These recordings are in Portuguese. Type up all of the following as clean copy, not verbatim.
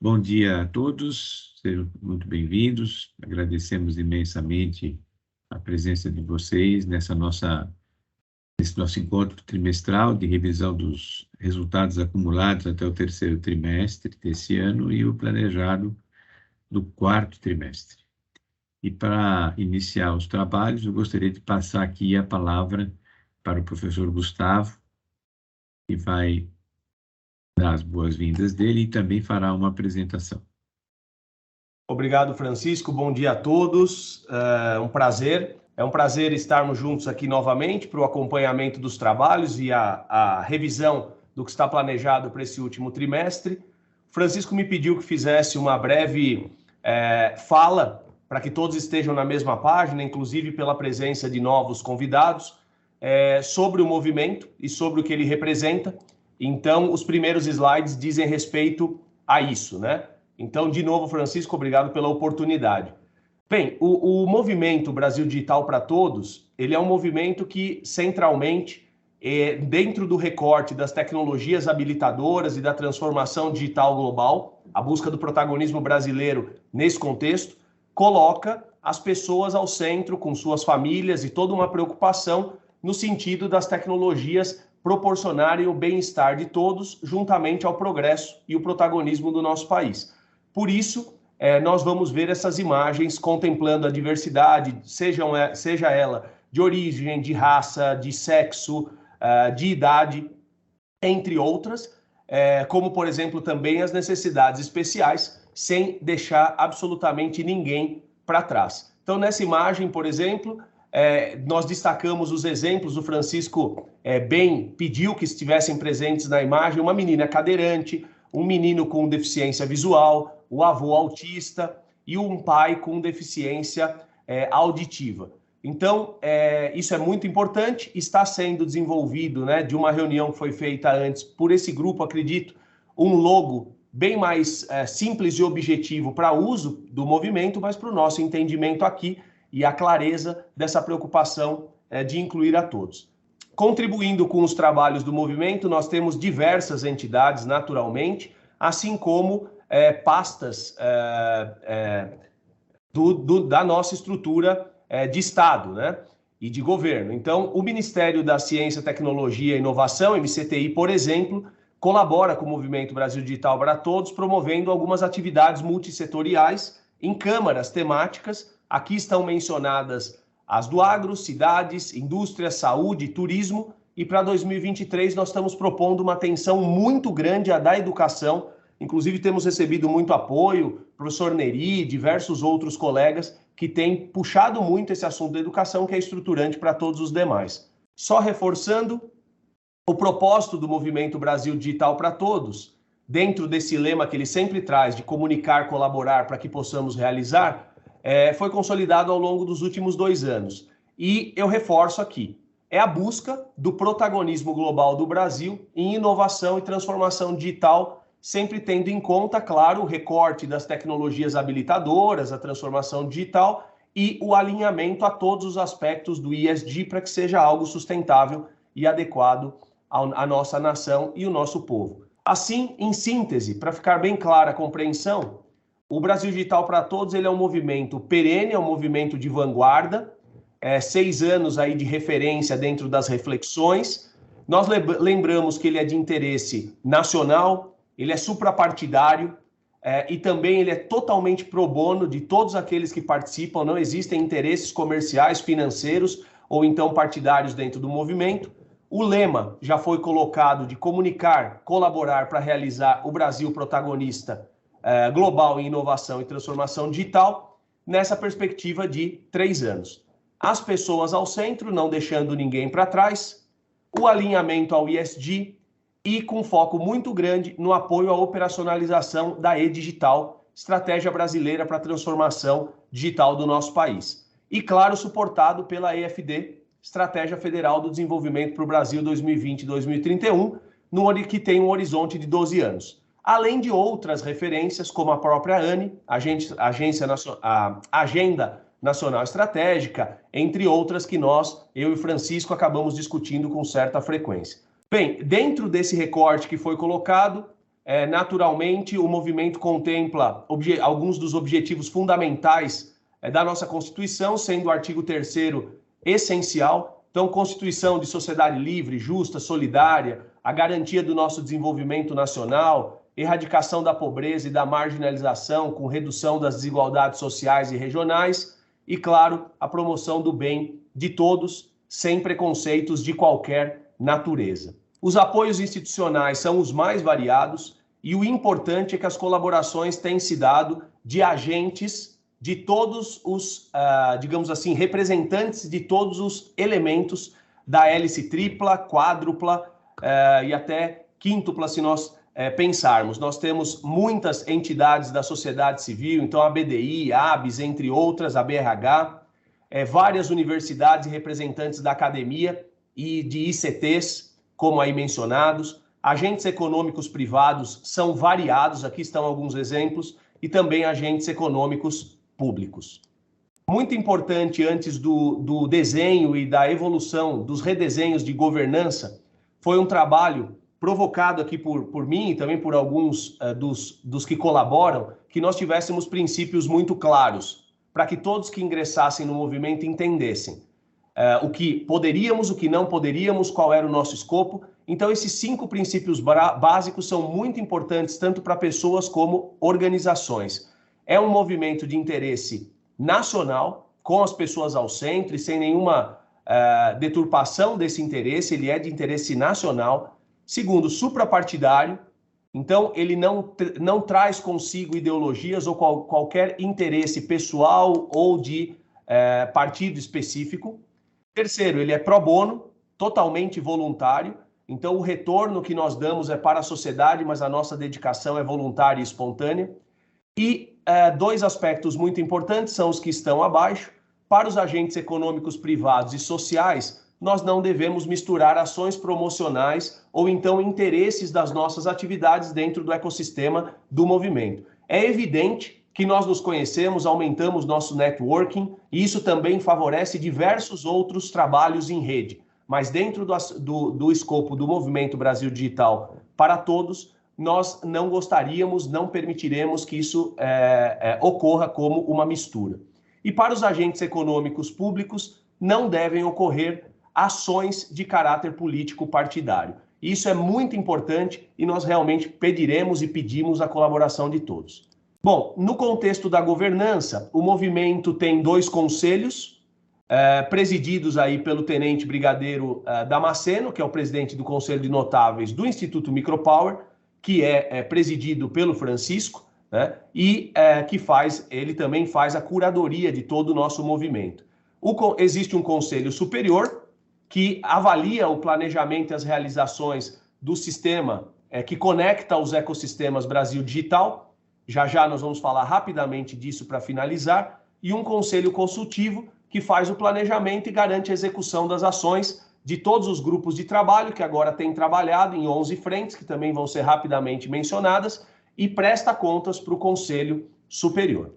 Bom dia a todos, sejam muito bem-vindos. Agradecemos imensamente a presença de vocês nesse nosso encontro trimestral de revisão dos resultados acumulados até o terceiro trimestre desse ano e o planejado do quarto trimestre. E para iniciar os trabalhos, eu gostaria de passar aqui a palavra para o professor Gustavo, que vai dar as boas-vindas dele e também fará uma apresentação. Obrigado, Francisco. Bom dia a todos. É um prazer estarmos juntos aqui novamente para o acompanhamento dos trabalhos e a revisão do que está planejado para esse último trimestre. Francisco me pediu que fizesse uma breve fala para que todos estejam na mesma página, inclusive pela presença de novos convidados, sobre o movimento e sobre o que ele representa. Então, os primeiros slides dizem respeito a isso, né? Então, de novo, Francisco, obrigado pela oportunidade. Bem, o movimento Brasil Digital para Todos, ele é um movimento que, centralmente, dentro do recorte das tecnologias habilitadoras e da transformação digital global, a busca do protagonismo brasileiro nesse contexto, coloca as pessoas ao centro, com suas famílias e toda uma preocupação no sentido das tecnologias proporcionarem o bem-estar de todos, juntamente ao progresso e o protagonismo do nosso país. Por isso, nós vamos ver essas imagens contemplando a diversidade, seja ela de origem, de raça, de sexo, de idade, entre outras, como, por exemplo, também as necessidades especiais, sem deixar absolutamente ninguém para trás. Então, nessa imagem, por exemplo, nós destacamos os exemplos, o Francisco bem pediu que estivessem presentes na imagem, uma menina cadeirante, um menino com deficiência visual, o avô autista e um pai com deficiência auditiva. Então, isso é muito importante, está sendo desenvolvido, né, de uma reunião que foi feita antes por esse grupo, acredito, um logo bem mais simples e objetivo para uso do movimento, mas para o nosso entendimento aqui e a clareza dessa preocupação de incluir a todos. Contribuindo com os trabalhos do movimento, nós temos diversas entidades, naturalmente, assim como pastas da nossa estrutura de Estado, né, e de governo. Então, o Ministério da Ciência, Tecnologia e Inovação, MCTI, por exemplo, colabora com o Movimento Brasil Digital para Todos, promovendo algumas atividades multissetoriais em câmaras temáticas. Aqui estão mencionadas as do agro, cidades, indústria, saúde, turismo, e para 2023 nós estamos propondo uma atenção muito grande à da educação. Inclusive temos recebido muito apoio, professor Neri, diversos outros colegas que têm puxado muito esse assunto da educação, que é estruturante para todos os demais. Só reforçando, o propósito do Movimento Brasil Digital para Todos, dentro desse lema que ele sempre traz de comunicar, colaborar para que possamos realizar, foi consolidado ao longo dos últimos 2 anos. E eu reforço aqui, é a busca do protagonismo global do Brasil em inovação e transformação digital, sempre tendo em conta, claro, o recorte das tecnologias habilitadoras, a transformação digital e o alinhamento a todos os aspectos do ESG para que seja algo sustentável e adequado à nossa nação e o nosso povo. Assim, em síntese, para ficar bem clara a compreensão, o Brasil Digital para Todos ele é um movimento perene, é um movimento de vanguarda, 6 anos aí de referência dentro das reflexões. Nós lembramos que ele é de interesse nacional, ele é suprapartidário e também ele é totalmente pro bono de todos aqueles que participam, não existem interesses comerciais, financeiros ou então partidários dentro do movimento. O lema já foi colocado de comunicar, colaborar para realizar o Brasil protagonista global em inovação e transformação digital, nessa perspectiva de 3 anos. As pessoas ao centro, não deixando ninguém para trás, o alinhamento ao ESG e com foco muito grande no apoio à operacionalização da E-Digital, estratégia brasileira para a transformação digital do nosso país. E, claro, suportado pela EFD, Estratégia Federal do Desenvolvimento para o Brasil 2020-2031, que tem um horizonte de 12 anos. Além de outras referências, como a própria ANE, a Agenda Nacional Estratégica, entre outras que eu e Francisco, acabamos discutindo com certa frequência. Bem, dentro desse recorte que foi colocado, naturalmente, o movimento contempla alguns dos objetivos fundamentais da nossa Constituição, sendo o artigo 3º essencial. Então, Constituição de sociedade livre, justa, solidária, a garantia do nosso desenvolvimento nacional, erradicação da pobreza e da marginalização, com redução das desigualdades sociais e regionais, e, claro, a promoção do bem de todos, sem preconceitos de qualquer natureza. Os apoios institucionais são os mais variados e o importante é que as colaborações têm se dado de agentes de todos os, digamos assim, representantes de todos os elementos da hélice tripla, quádrupla e até quíntupla, se nós pensarmos. Nós temos muitas entidades da sociedade civil, então a BDI, a ABS, entre outras, a BRH, várias universidades e representantes da academia e de ICTs, como aí mencionados, agentes econômicos privados são variados, aqui estão alguns exemplos, e também agentes econômicos públicos. Muito importante antes do desenho e da evolução dos redesenhos de governança, foi um trabalho provocado aqui por mim e também por alguns dos que colaboram, que nós tivéssemos princípios muito claros, para que todos que ingressassem no movimento entendessem o que poderíamos, o que não poderíamos, qual era o nosso escopo. Então, esses 5 princípios básicos são muito importantes, tanto para pessoas como organizações. É um movimento de interesse nacional, com as pessoas ao centro e sem nenhuma deturpação desse interesse, ele é de interesse nacional. Segundo, suprapartidário, então ele não traz consigo ideologias ou qualquer interesse pessoal ou de partido específico. Terceiro, ele é pro bono, totalmente voluntário, então o retorno que nós damos é para a sociedade, mas a nossa dedicação é voluntária e espontânea. E 2 aspectos muito importantes são os que estão abaixo. Para os agentes econômicos privados e sociais, nós não devemos misturar ações promocionais ou então interesses das nossas atividades dentro do ecossistema do movimento. É evidente que nós nos conhecemos, aumentamos nosso networking, e isso também favorece diversos outros trabalhos em rede. Mas dentro do escopo do Movimento Brasil Digital para Todos, nós não gostaríamos, não permitiremos que isso ocorra como uma mistura. E para os agentes econômicos públicos, não devem ocorrer ações de caráter político partidário. Isso é muito importante e nós realmente pediremos e pedimos a colaboração de todos. Bom, no contexto da governança, o movimento tem 2 conselhos, presididos aí pelo tenente brigadeiro Damasceno, que é o presidente do Conselho de Notáveis do Instituto Micropower, que é presidido pelo Francisco, né, e ele também faz a curadoria de todo o nosso movimento. Existe um conselho superior que avalia o planejamento e as realizações do sistema que conecta os ecossistemas Brasil Digital. Já nós vamos falar rapidamente disso para finalizar, e um conselho consultivo que faz o planejamento e garante a execução das ações de todos os grupos de trabalho que agora têm trabalhado em 11 frentes, que também vão ser rapidamente mencionadas, e presta contas para o Conselho Superior.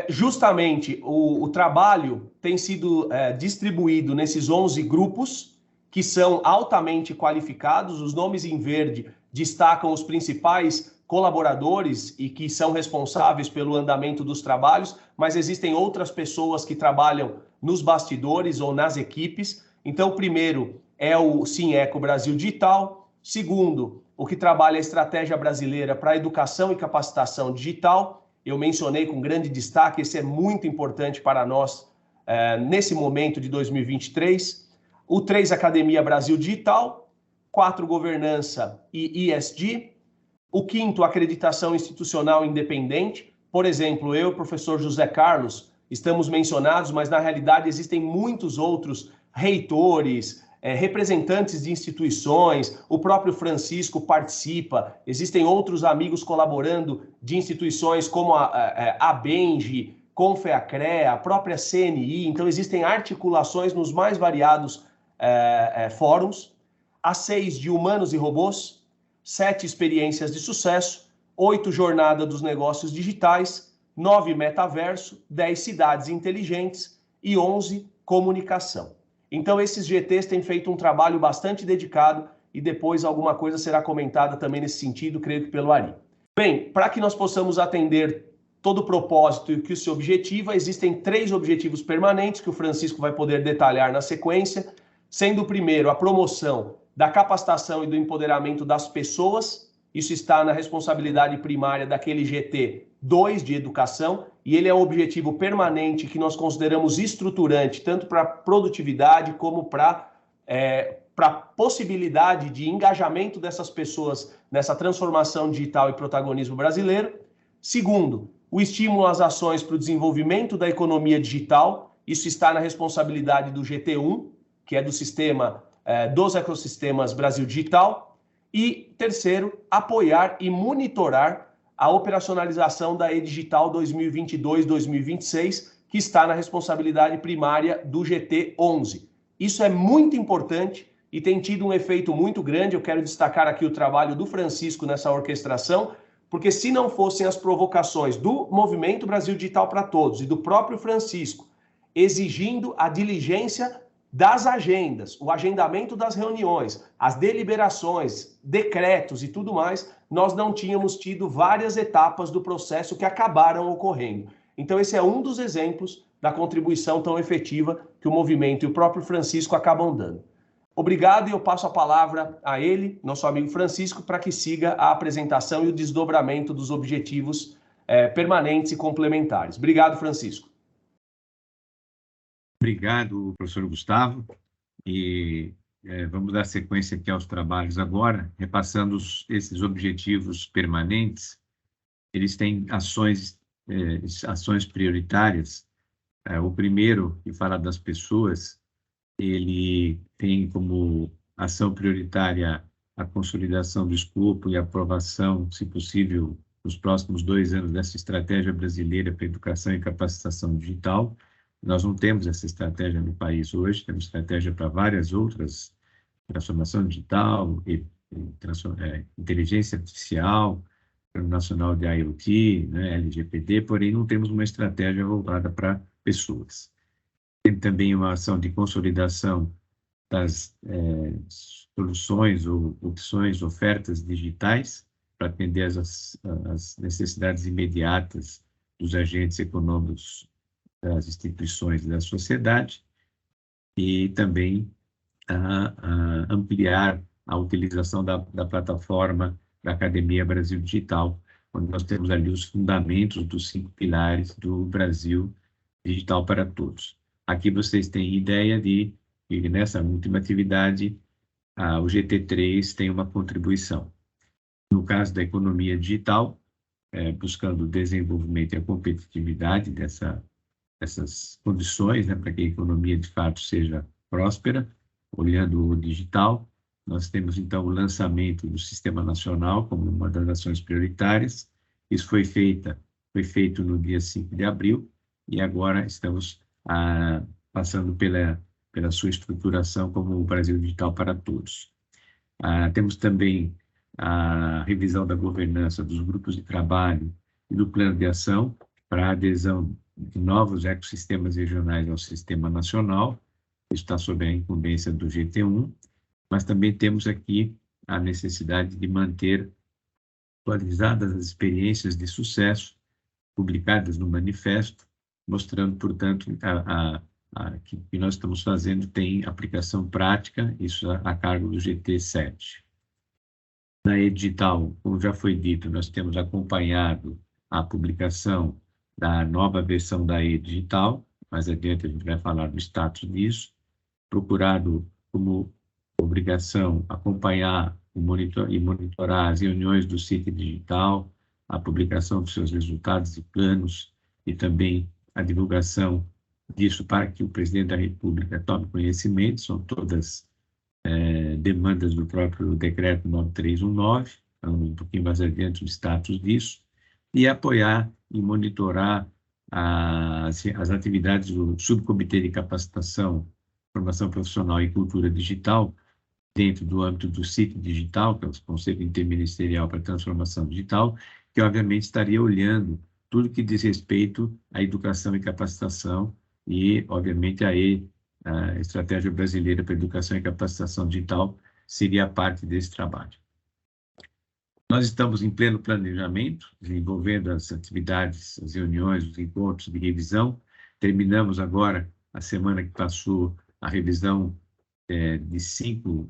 Justamente o trabalho tem sido distribuído nesses 11 grupos, que são altamente qualificados. Os nomes em verde destacam os principais colaboradores e que são responsáveis pelo andamento dos trabalhos, mas existem outras pessoas que trabalham nos bastidores ou nas equipes. Então, o primeiro é o Sineco Brasil Digital. Segundo, o que trabalha a estratégia brasileira para a educação e capacitação digital. Eu mencionei com grande destaque, esse é muito importante para nós nesse momento de 2023. O 3, Academia Brasil Digital. 4, Governança e ESG. O 5º, Acreditação Institucional Independente. Por exemplo, eu, professor José Carlos, estamos mencionados, mas na realidade existem muitos outros reitores, representantes de instituições, o próprio Francisco participa, existem outros amigos colaborando de instituições como a Benji, Confeacrea, a própria CNI, então existem articulações nos mais variados fóruns. A 6, de Humanos e Robôs. 7, Experiências de Sucesso. 8, Jornada dos Negócios Digitais. 9, Metaverso. 10, Cidades Inteligentes. E 11, Comunicação. Então, esses GTs têm feito um trabalho bastante dedicado e depois alguma coisa será comentada também nesse sentido, creio que pelo Ari. Bem, para que nós possamos atender todo o propósito e o que se objetiva, existem 3 objetivos permanentes que o Francisco vai poder detalhar na sequência, sendo o primeiro a promoção da capacitação e do empoderamento das pessoas. Isso está na responsabilidade primária daquele GT 2 de educação, e ele é um objetivo permanente que nós consideramos estruturante, tanto para a produtividade como para a possibilidade de engajamento dessas pessoas nessa transformação digital e protagonismo brasileiro. Segundo, o estímulo às ações para o desenvolvimento da economia digital. Isso está na responsabilidade do GT1, que é do sistema dos ecossistemas Brasil Digital. E terceiro, apoiar e monitorar a operacionalização da E-Digital 2022-2026, que está na responsabilidade primária do GT11. Isso é muito importante e tem tido um efeito muito grande. Eu quero destacar aqui o trabalho do Francisco nessa orquestração, porque se não fossem as provocações do Movimento Brasil Digital para Todos e do próprio Francisco, exigindo a diligência das agendas, o agendamento das reuniões, as deliberações, decretos e tudo mais, nós não tínhamos tido várias etapas do processo que acabaram ocorrendo. Então esse é um dos exemplos da contribuição tão efetiva que o movimento e o próprio Francisco acabam dando. Obrigado, e eu passo a palavra a ele, nosso amigo Francisco, para que siga a apresentação e o desdobramento dos objetivos permanentes e complementares. Obrigado, Francisco. Obrigado, professor Gustavo. E vamos dar sequência aqui aos trabalhos agora, repassando esses objetivos permanentes. Eles têm ações prioritárias. O primeiro, que fala das pessoas, ele tem como ação prioritária a consolidação do escopo e aprovação, se possível, nos próximos 2 anos, dessa estratégia brasileira para educação e capacitação digital. Nós não temos essa estratégia no país hoje, temos estratégia para várias outras, transformação digital, inteligência artificial, Plano Nacional de IoT, né, LGPD, porém não temos uma estratégia voltada para pessoas. Tem também uma ação de consolidação das soluções ou opções, ofertas digitais, para atender as necessidades imediatas dos agentes econômicos, das instituições e da sociedade, e também ampliar a utilização da plataforma da Academia Brasil Digital, onde nós temos ali os fundamentos dos 5 pilares do Brasil Digital para Todos. Aqui vocês têm ideia de que nessa última atividade o GT3 tem uma contribuição. No caso da economia digital, buscando o desenvolvimento e a competitividade dessas condições, né, para que a economia de fato seja próspera, olhando o digital. Nós temos então o lançamento do Sistema Nacional como uma das ações prioritárias. Isso foi feito no dia 5 de abril, e agora estamos passando pela sua estruturação como o Brasil Digital para Todos. Temos também a revisão da governança dos grupos de trabalho e do plano de ação para a adesão de novos ecossistemas regionais ao Sistema Nacional. Isso está sob a incumbência do GT1, mas também temos aqui a necessidade de manter atualizadas as experiências de sucesso publicadas no manifesto, mostrando, portanto, que o que nós estamos fazendo tem aplicação prática, isso a cargo do GT7. Na E-Digital, como já foi dito, nós temos acompanhado a publicação da nova versão da E-Digital, mais adiante a gente vai falar do status disso, procurado como obrigação acompanhar e monitorar as reuniões do CIT Digital, a publicação dos seus resultados e planos, e também a divulgação disso para que o presidente da República tome conhecimento. São todas demandas do próprio decreto 9319, falando um pouquinho mais adiante o status disso, e apoiar e monitorar as atividades do Subcomitê de Capacitação, Formação Profissional e Cultura Digital, dentro do âmbito do CIT Digital, que é o Conselho Interministerial para a Transformação Digital, que obviamente estaria olhando tudo que diz respeito à educação e capacitação e, obviamente, a Estratégia Brasileira para a Educação e Capacitação Digital, seria parte desse trabalho. Nós estamos em pleno planejamento, desenvolvendo as atividades, as reuniões, os encontros de revisão. Terminamos agora, a semana que passou, a revisão de 5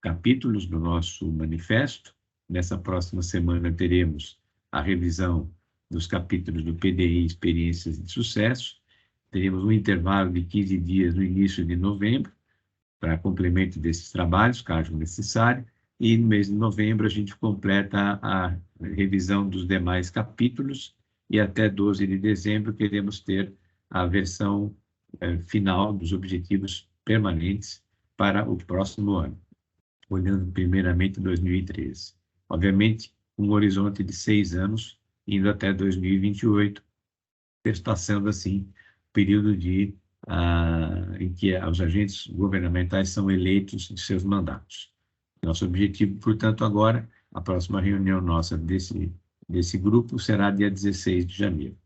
capítulos do nosso manifesto. Nessa próxima semana teremos a revisão dos capítulos do PDI Experiências de Sucesso. Teremos um intervalo de 15 dias no início de novembro, para complemento desses trabalhos, caso necessário, e no mês de novembro a gente completa a revisão dos demais capítulos, e até 12 de dezembro queremos ter a versão final dos objetivos permanentes para o próximo ano, olhando primeiramente 2013. Obviamente, um horizonte de 6 anos, indo até 2028, passando assim o período em que os agentes governamentais são eleitos de seus mandatos. Nosso objetivo, portanto, agora, a próxima reunião nossa desse grupo será dia 16 de janeiro.